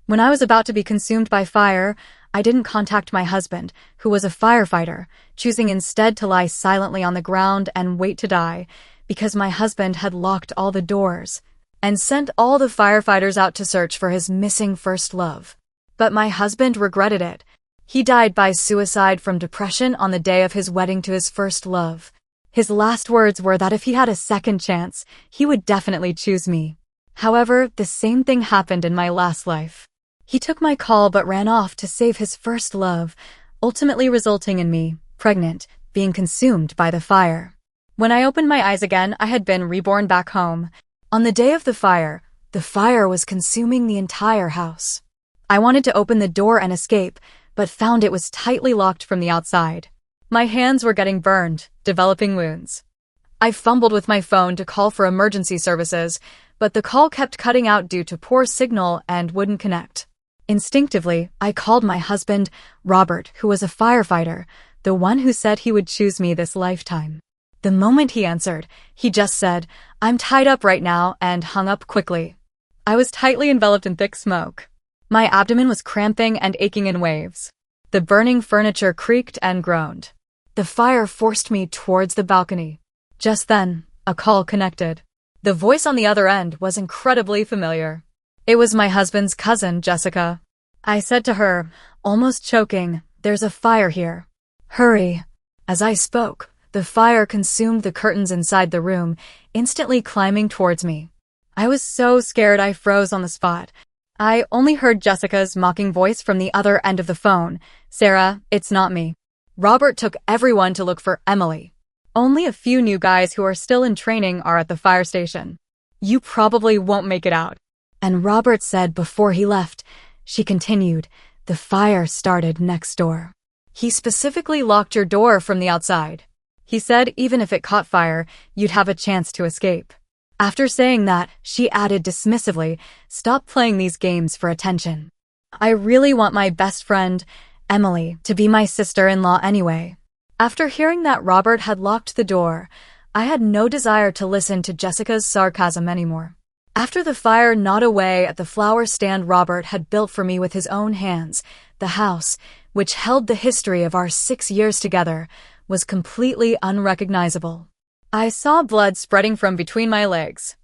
When I was about to be consumed by fire, I didn't contact my husband, who was a firefighter, choosing instead to lie silently on the ground and wait to die, because my husband had locked all the doors and sent all the firefighters out to search for his missing first love. But my husband regretted it. He died by suicide from depression on the day of his wedding to his first love. His last words were that if he had a second chance, he would definitely choose me. However, the same thing happened in my last life. He took my call but ran off to save his first love, ultimately resulting in me, pregnant, being consumed by the fire. When I opened my eyes again, I had been reborn back home. On the day of the fire was consuming the entire house. I wanted to open the door and escape, but found it was tightly locked from the outside. My hands were getting burned, developing wounds. I fumbled with my phone to call for emergency services, but the call kept cutting out due to poor signal and wouldn't connect. Instinctively, I called my husband, Robert, who was a firefighter, the one who said he would choose me this lifetime. The moment he answered, he just said, "I'm tied up right now," and hung up quickly. I was tightly enveloped in thick smoke. My abdomen was cramping and aching in waves. The burning furniture creaked and groaned. The fire forced me towards the balcony. Just then, a call connected. The voice on the other end was incredibly familiar. It was my husband's cousin, Jessica. I said to her, almost choking, "There's a fire here. Hurry." As I spoke, the fire consumed the curtains inside the room, instantly climbing towards me. I was so scared I froze on the spot. I only heard Jessica's mocking voice from the other end of the phone. "Sarah, it's not me. Robert took everyone to look for Emily. Only a few new guys who are still in training are at the fire station. You probably won't make it out." And Robert said before he left, she continued, "The fire started next door. He specifically locked your door from the outside. He said even if it caught fire, you'd have a chance to escape." After saying that, she added dismissively, "Stop playing these games for attention. I really want my best friend, Emily, to be my sister-in-law anyway." After hearing that Robert had locked the door, I had no desire to listen to Jessica's sarcasm anymore. After the fire gnawed away at the flower stand Robert had built for me with his own hands, the house, which held the history of our 6 years together, was completely unrecognizable. I saw blood spreading from between my legs.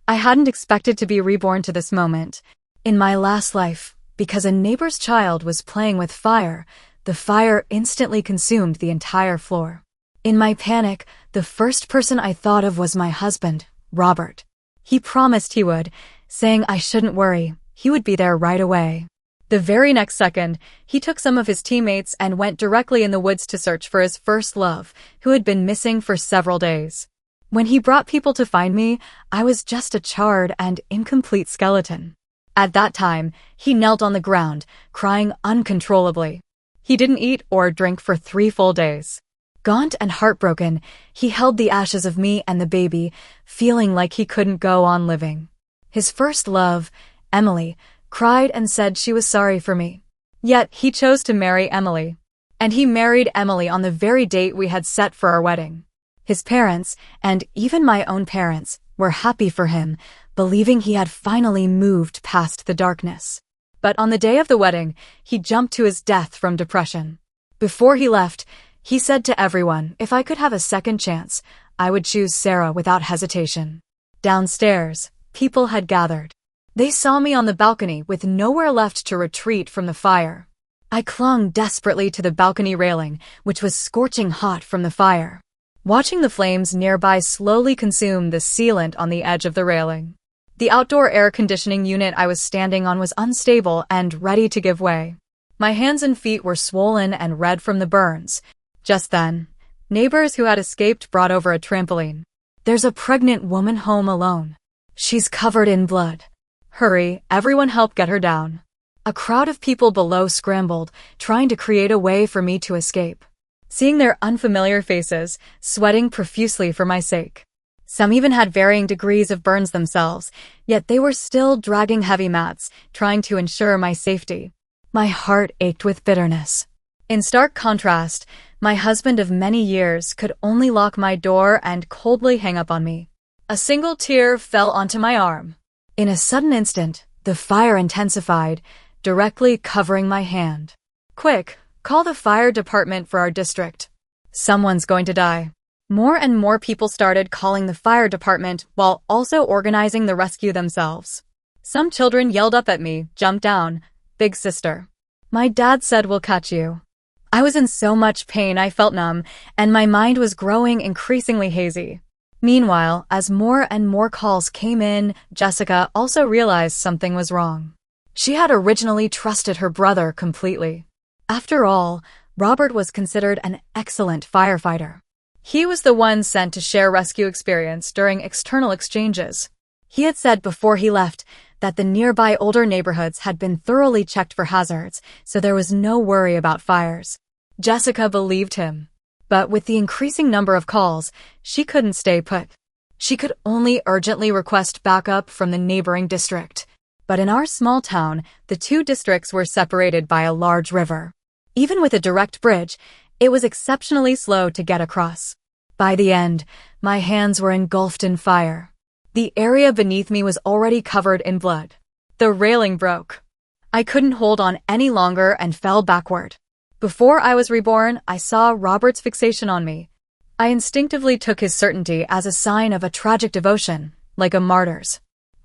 I hadn't expected to be reborn to this moment. In my last life, because a neighbor's child was playing with fire, the fire instantly consumed the entire floor. In my panic, the first person I thought of was my husband, Robert. He promised he would, saying I shouldn't worry, he would be there right away. The very next second, he took some of his teammates and went directly in the woods to search for his first love, who had been missing for several days. When he brought people to find me, I was just a charred and incomplete skeleton. At that time, he knelt on the ground, crying uncontrollably. He didn't eat or drink for 3 full days. Gaunt and heartbroken, he held the ashes of me and the baby, feeling like he couldn't go on living. His first love, Emily, cried and said she was sorry for me. Yet he chose to marry Emily. And he married Emily on the very date we had set for our wedding. His parents, and even my own parents, were happy for him, believing he had finally moved past the darkness. But on the day of the wedding, he jumped to his death from depression. Before he left, he said to everyone, if I could have a second chance, I would choose Sarah without hesitation. Downstairs, people had gathered. They saw me on the balcony with nowhere left to retreat from the fire. I clung desperately to the balcony railing, which was scorching hot from the fire, watching the flames nearby slowly consume the sealant on the edge of the railing. The outdoor air conditioning unit I was standing on was unstable and ready to give way. My hands and feet were swollen and red from the burns. Just then, neighbors who had escaped brought over a trampoline. There's a pregnant woman home alone. She's covered in blood. Hurry, everyone help get her down. A crowd of people below scrambled, trying to create a way for me to escape. Seeing their unfamiliar faces, sweating profusely for my sake. Some even had varying degrees of burns themselves, yet they were still dragging heavy mats, trying to ensure my safety. My heart ached with bitterness. In stark contrast, my husband of many years could only lock my door and coldly hang up on me. A single tear fell onto my arm. In a sudden instant, the fire intensified, directly covering my hand. "Quick, call the fire department for our district. Someone's going to die." More and more people started calling the fire department while also organizing the rescue themselves. Some children yelled up at me, "Jump down, big sister." My dad said, "We'll catch you." I was in so much pain I felt numb, and my mind was growing increasingly hazy. Meanwhile, as more and more calls came in, Jessica also realized something was wrong. She had originally trusted her brother completely. After all, Robert was considered an excellent firefighter. He was the one sent to share rescue experience during external exchanges. He had said before he left that the nearby older neighborhoods had been thoroughly checked for hazards, so there was no worry about fires. Jessica believed him. But with the increasing number of calls, she couldn't stay put. She could only urgently request backup from the neighboring district. But in our small town, the two districts were separated by a large river. Even with a direct bridge, it was exceptionally slow to get across. By the end, my hands were engulfed in fire. The area beneath me was already covered in blood. The railing broke. I couldn't hold on any longer and fell backward. Before I was reborn, I saw Robert's fixation on me. I instinctively took his certainty as a sign of a tragic devotion, like a martyr's.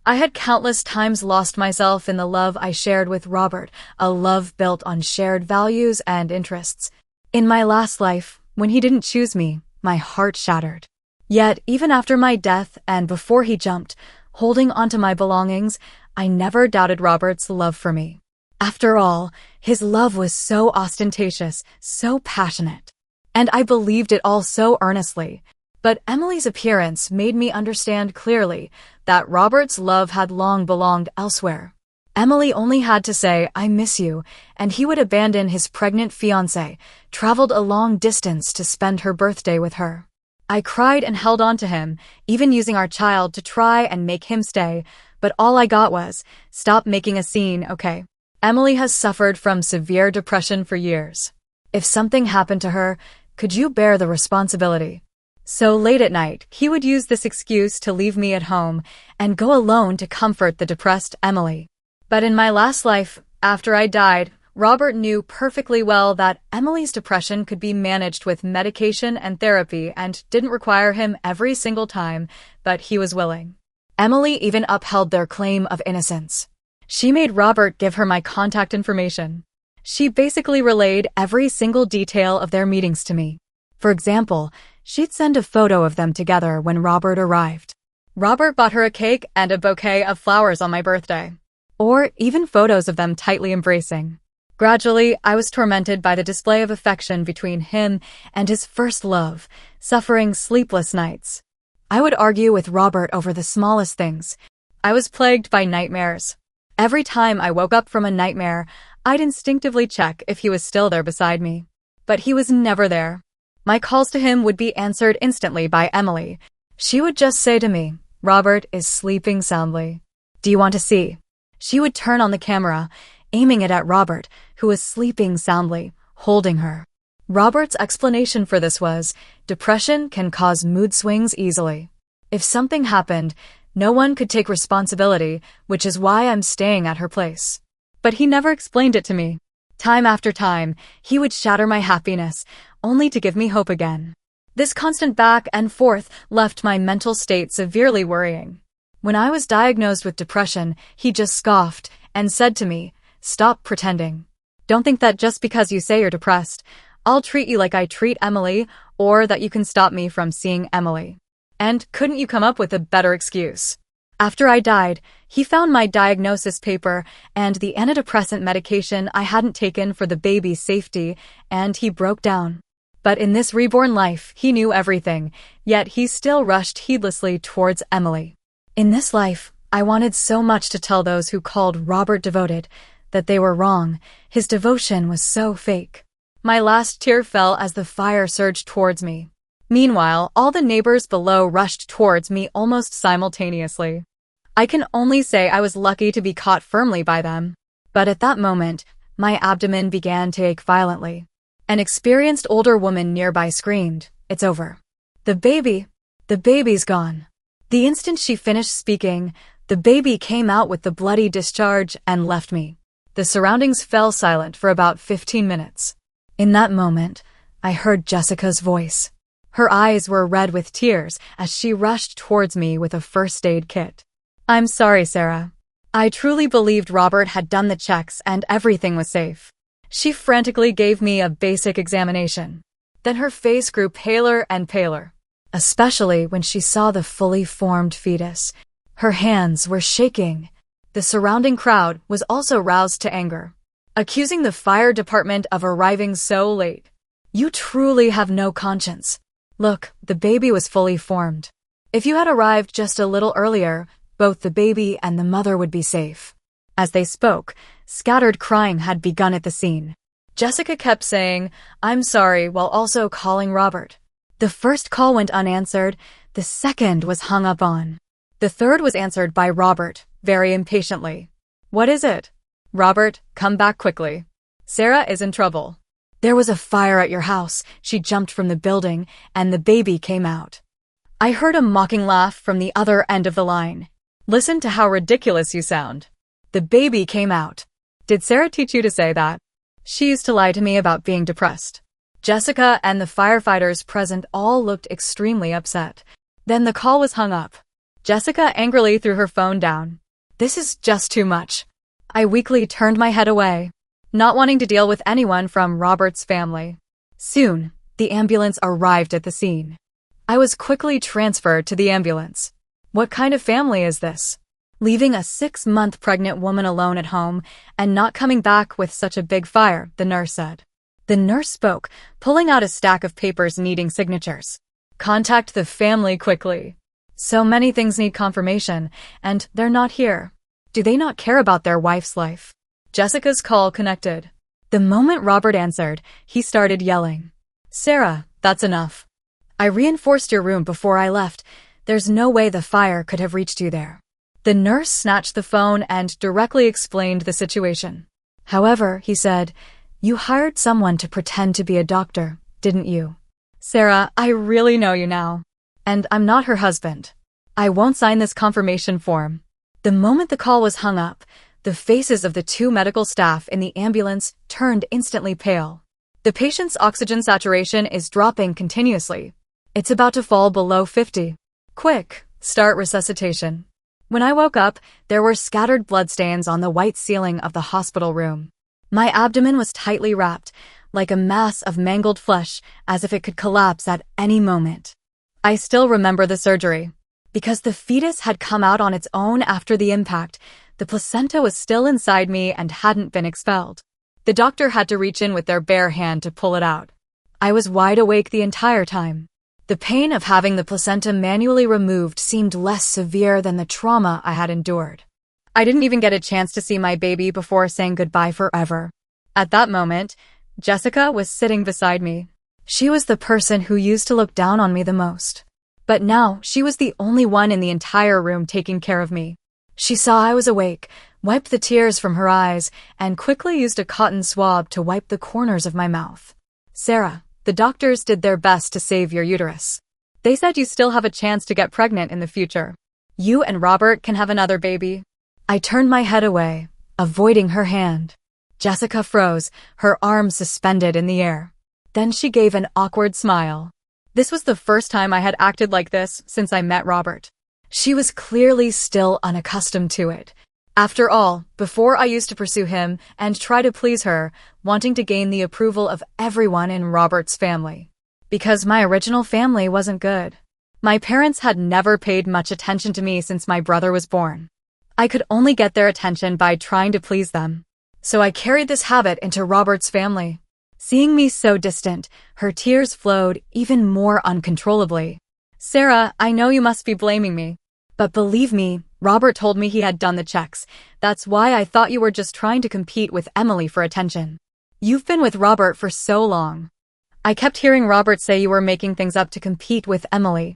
I had countless times lost myself in the love I shared with Robert, a love built on shared values and interests. In my last life, when he didn't choose me, my heart shattered. Yet, even after my death and before he jumped, holding onto my belongings, I never doubted Robert's love for me. After all, his love was so ostentatious, so passionate. And I believed it all so earnestly. But Emily's appearance made me understand clearly that Robert's love had long belonged elsewhere. Emily only had to say, "I miss you," and he would abandon his pregnant fiancée, traveled a long distance to spend her birthday with her. I cried and held on to him, even using our child to try and make him stay, but all I got was, "Stop making a scene, okay?" Emily has suffered from severe depression for years. If something happened to her, could you bear the responsibility? So late at night, he would use this excuse to leave me at home and go alone to comfort the depressed Emily. But in my last life, after I died, Robert knew perfectly well that Emily's depression could be managed with medication and therapy and didn't require him every single time, but he was willing. Emily even upheld their claim of innocence. She made Robert give her my contact information. She basically relayed every single detail of their meetings to me. For example, she'd send a photo of them together when Robert arrived. Robert bought her a cake and a bouquet of flowers on my birthday. Or even photos of them tightly embracing. Gradually, I was tormented by the display of affection between him and his first love, suffering sleepless nights. I would argue with Robert over the smallest things. I was plagued by nightmares. Every time I woke up from a nightmare, I'd instinctively check if he was still there beside me. But he was never there. My calls to him would be answered instantly by Emily. She would just say to me, "Robert is sleeping soundly. Do you want to see?" She would turn on the camera, aiming it at Robert, who was sleeping soundly, holding her. Robert's explanation for this was, depression can cause mood swings easily. If something happened, no one could take responsibility, which is why I'm staying at her place. But he never explained it to me. Time after time, he would shatter my happiness, only to give me hope again. This constant back and forth left my mental state severely worrying. When I was diagnosed with depression, he just scoffed and said to me, "Stop pretending. Don't think that just because you say you're depressed, I'll treat you like I treat Emily, or that you can stop me from seeing Emily. And couldn't you come up with a better excuse?" After I died, he found my diagnosis paper and the antidepressant medication I hadn't taken for the baby's safety, and he broke down. But in this reborn life, he knew everything, yet he still rushed heedlessly towards Emily. In this life, I wanted so much to tell those who called Robert devoted that they were wrong. His devotion was so fake. My last tear fell as the fire surged towards me. Meanwhile, all the neighbors below rushed towards me almost simultaneously. I can only say I was lucky to be caught firmly by them. But at that moment, my abdomen began to ache violently. An experienced older woman nearby screamed, "It's over. The baby's gone." The instant she finished speaking, the baby came out with the bloody discharge and left me. The surroundings fell silent for about 15 minutes. In that moment, I heard Jessica's voice. Her eyes were red with tears as she rushed towards me with a first aid kit. "I'm sorry, Sarah. I truly believed Robert had done the checks and everything was safe." She frantically gave me a basic examination. Then her face grew paler and paler, especially when she saw the fully formed fetus. Her hands were shaking. The surrounding crowd was also roused to anger, accusing the fire department of arriving so late. "You truly have no conscience. Look, the baby was fully formed. If you had arrived just a little earlier, both the baby and the mother would be safe." As they spoke, scattered crying had begun at the scene. Jessica kept saying, "I'm sorry," while also calling Robert. The first call went unanswered, the second was hung up on. The third was answered by Robert, very impatiently. "What is it?" "Robert, come back quickly. Sarah is in trouble. There was a fire at your house." She jumped from the building, and the baby came out. I heard a mocking laugh from the other end of the line. "Listen to how ridiculous you sound. The baby came out. Did Sarah teach you to say that?" She used to lie to me about being depressed. Jessica and the firefighters present all looked extremely upset. Then the call was hung up. Jessica angrily threw her phone down. "This is just too much." I weakly turned my head away, not wanting to deal with anyone from Robert's family. Soon, the ambulance arrived at the scene. I was quickly transferred to the ambulance. What kind of family is this? Leaving a 6-month pregnant woman alone at home and not coming back with such a big fire, the nurse said. The nurse spoke, pulling out a stack of papers needing signatures. "Contact the family quickly. So many things need confirmation, and they're not here. Do they not care about their wife's life?" Jessica's call connected. The moment Robert answered, he started yelling. "Sarah, that's enough. I reinforced your room before I left. There's no way the fire could have reached you there." The nurse snatched the phone and directly explained the situation. "However," he said, "you hired someone to pretend to be a doctor, didn't you?" "Sarah, I really know you now. And I'm not her husband. I won't sign this confirmation form." The moment the call was hung up, the faces of the 2 medical staff in the ambulance turned instantly pale. "The patient's oxygen saturation is dropping continuously. It's about to fall below 50. Quick, start resuscitation." When I woke up, there were scattered bloodstains on the white ceiling of the hospital room. My abdomen was tightly wrapped, like a mass of mangled flesh, as if it could collapse at any moment. I still remember the surgery. Because the fetus had come out on its own after the impact, the placenta was still inside me and hadn't been expelled. The doctor had to reach in with their bare hand to pull it out. I was wide awake the entire time. The pain of having the placenta manually removed seemed less severe than the trauma I had endured. I didn't even get a chance to see my baby before saying goodbye forever. At that moment, Jessica was sitting beside me. She was the person who used to look down on me the most. But now, she was the only one in the entire room taking care of me. She saw I was awake, wiped the tears from her eyes, and quickly used a cotton swab to wipe the corners of my mouth. "Sarah, the doctors did their best to save your uterus. They said you still have a chance to get pregnant in the future. You and Robert can have another baby." I turned my head away, avoiding her hand. Jessica froze, her arms suspended in the air. Then she gave an awkward smile. This was the first time I had acted like this since I met Robert. She was clearly still unaccustomed to it. After all, before I used to pursue him and try to please her, wanting to gain the approval of everyone in Robert's family. Because my original family wasn't good. My parents had never paid much attention to me since my brother was born. I could only get their attention by trying to please them. So I carried this habit into Robert's family. Seeing me so distant, her tears flowed even more uncontrollably. "Sarah, I know you must be blaming me. But believe me, Robert told me he had done the checks. That's why I thought you were just trying to compete with Emily for attention. You've been with Robert for so long. I kept hearing Robert say you were making things up to compete with Emily.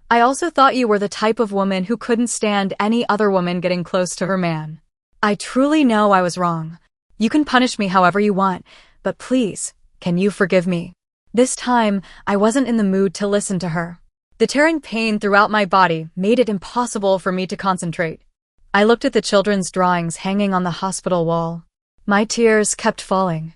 I also thought you were the type of woman who couldn't stand any other woman getting close to her man. I truly know I was wrong. You can punish me however you want, but please, can you forgive me?" This time, I wasn't in the mood to listen to her. The tearing pain throughout my body made it impossible for me to concentrate. I looked at the children's drawings hanging on the hospital wall. My tears kept falling.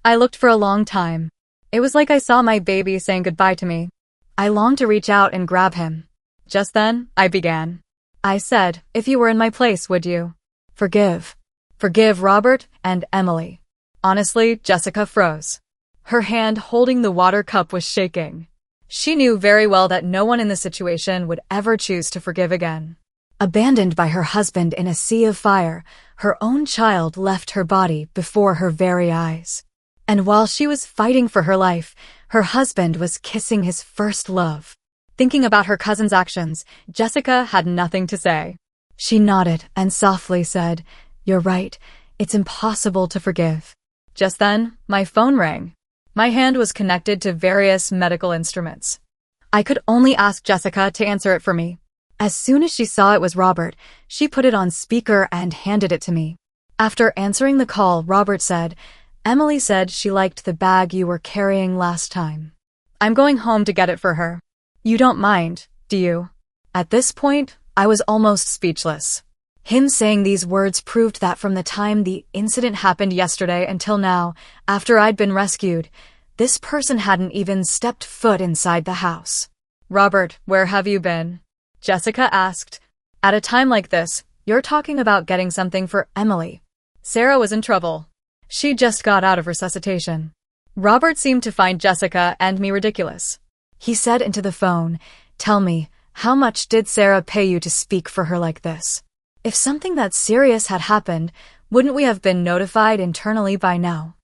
I looked for a long time. It was like I saw my baby saying goodbye to me. I longed to reach out and grab him. Just then, I began. I said, if you were in my place, would you? Forgive. Forgive Robert and Emily. Honestly, Jessica froze. Her hand holding the water cup was shaking. She knew very well that no one in the situation would ever choose to forgive again. Abandoned by her husband in a sea of fire, her own child left her body before her very eyes. And while she was fighting for her life, her husband was kissing his first love. Thinking about her cousin's actions, Jessica had nothing to say. She nodded and softly said, "You're right. It's impossible to forgive." Just then, my phone rang. My hand was connected to various medical instruments. I could only ask Jessica to answer it for me. As soon as she saw it was Robert, she put it on speaker and handed it to me. After answering the call, Robert said, "Emily said she liked the bag you were carrying last time. I'm going home to get it for her. You don't mind, do you?" At this point, I was almost speechless. Him saying these words proved that from the time the incident happened yesterday until now, after I'd been rescued, this person hadn't even stepped foot inside the house. "Robert, where have you been?" Jessica asked. "At a time like this, you're talking about getting something for Emily. Sarah was in trouble. She just got out of resuscitation." Robert seemed to find Jessica and me ridiculous. He said into the phone, "Tell me, how much did Sarah pay you to speak for her like this? If something that serious had happened, wouldn't we have been notified internally by now?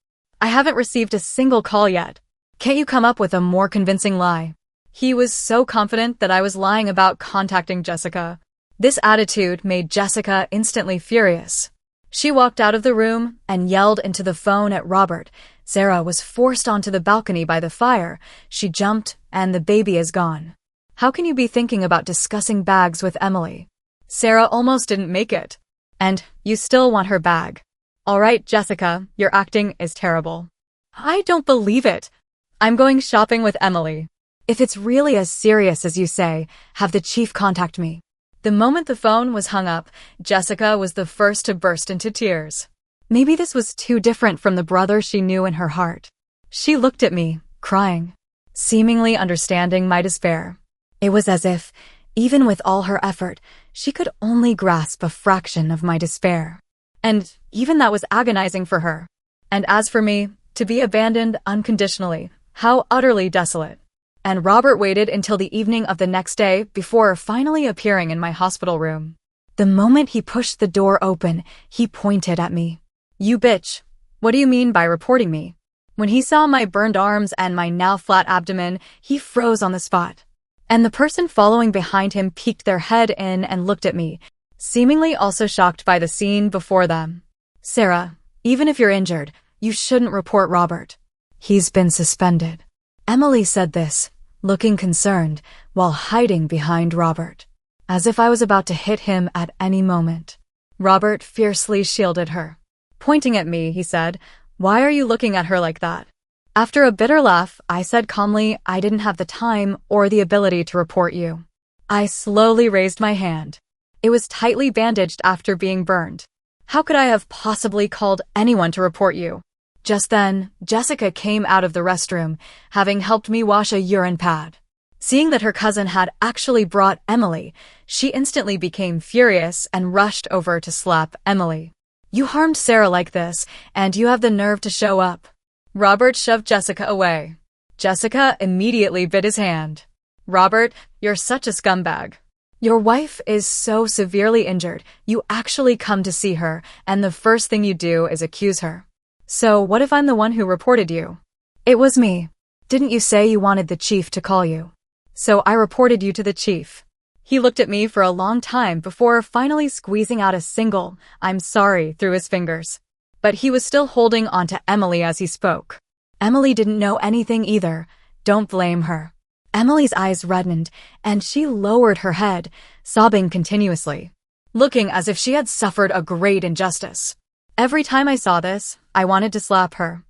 I haven't received a single call yet. Can't you come up with a more convincing lie?" He was so confident that I was lying about contacting Jessica. This attitude made Jessica instantly furious. She walked out of the room and yelled into the phone at Robert. "Sarah was forced onto the balcony by the fire. She jumped, and the baby is gone. How can you be thinking about discussing bags with Emily? Sarah almost didn't make it. And you still want her bag. All right, Jessica, your acting is terrible." "I don't believe it. I'm going shopping with Emily. If it's really as serious as you say, have the chief contact me." The moment the phone was hung up, Jessica was the first to burst into tears. Maybe this was too different from the brother she knew in her heart. She looked at me, crying, seemingly understanding my despair. It was as if, even with all her effort, she could only grasp a fraction of my despair. And even that was agonizing for her. And as for me, to be abandoned unconditionally, how utterly desolate. And Robert waited until the evening of the next day before finally appearing in my hospital room. The moment he pushed the door open, he pointed at me. "You bitch. What do you mean by reporting me?" When he saw my burned arms and my now flat abdomen, he froze on the spot. And the person following behind him peeked their head in and looked at me, seemingly also shocked by the scene before them. "Sarah, even if you're injured, you shouldn't report Robert. He's been suspended." Emily said this, looking concerned, while hiding behind Robert, as if I was about to hit him at any moment. Robert fiercely shielded her. Pointing at me, he said, "Why are you looking at her like that?" After a bitter laugh, I said calmly, "I didn't have the time or the ability to report you." I slowly raised my hand. It was tightly bandaged after being burned. How could I have possibly called anyone to report you? Just then, Jessica came out of the restroom, having helped me wash a urine pad. Seeing that her cousin had actually brought Emily, she instantly became furious and rushed over to slap Emily. "You harmed Sarah like this, and you have the nerve to show up." Robert shoved Jessica away. Jessica immediately bit his hand. "Robert, you're such a scumbag. Your wife is so severely injured, you actually come to see her, and the first thing you do is accuse her. So what if I'm the one who reported you?" "It was me. Didn't you say you wanted the chief to call you? So I reported you to the chief." He looked at me for a long time before finally squeezing out a single "I'm sorry" through his fingers. But he was still holding on to Emily as he spoke. Emily didn't know anything either. Don't blame her. Emily's eyes reddened, and she lowered her head, sobbing continuously, looking as if she had suffered a great injustice. Every time I saw this, I wanted to slap her.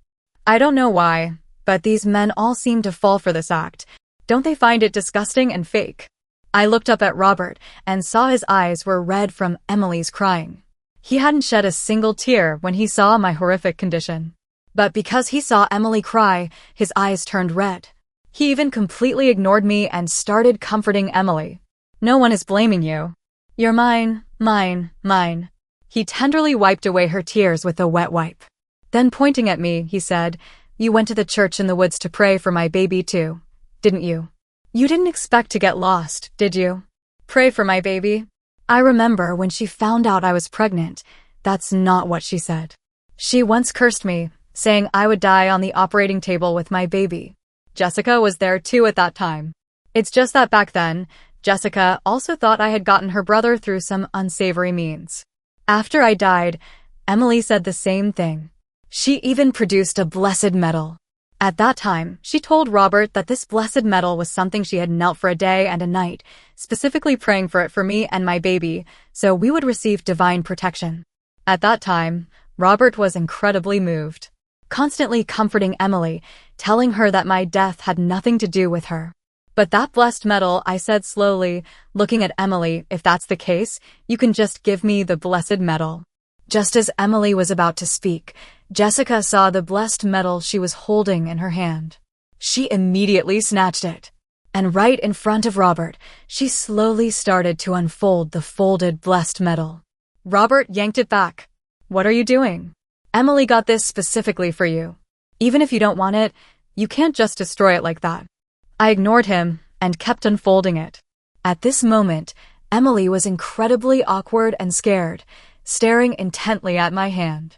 I don't know why, but these men all seem to fall for this act. Don't they find it disgusting and fake? I looked up at Robert and saw his eyes were red from Emily's crying. He hadn't shed a single tear when he saw my horrific condition. But because he saw Emily cry, his eyes turned red. He even completely ignored me and started comforting Emily. "No one is blaming you. You're mine, mine, mine." He tenderly wiped away her tears with a wet wipe. Then pointing at me, he said, "You went to the church in the woods to pray for my baby too, didn't you? You didn't expect to get lost, did you? Pray for my baby?" I remember when she found out I was pregnant, that's not what she said. She once cursed me, saying I would die on the operating table with my baby. Jessica was there too at that time. It's just that back then, Jessica also thought I had gotten her brother through some unsavory means. After I died, Emily said the same thing. She even produced a blessed medal. At that time, she told Robert that this blessed medal was something she had knelt for a day and a night, specifically praying for it for me and my baby, so we would receive divine protection. At that time, Robert was incredibly moved, constantly comforting Emily, telling her that my death had nothing to do with her. "But that blessed medal," I said slowly, looking at Emily, "if that's the case, you can just give me the blessed medal." Just as Emily was about to speak, Jessica saw the blessed medal she was holding in her hand. She immediately snatched it. And right in front of Robert, she slowly started to unfold the folded blessed medal. Robert yanked it back. "What are you doing? Emily got this specifically for you. Even if you don't want it, you can't just destroy it like that." I ignored him and kept unfolding it. At this moment, Emily was incredibly awkward and scared, staring intently at my hand.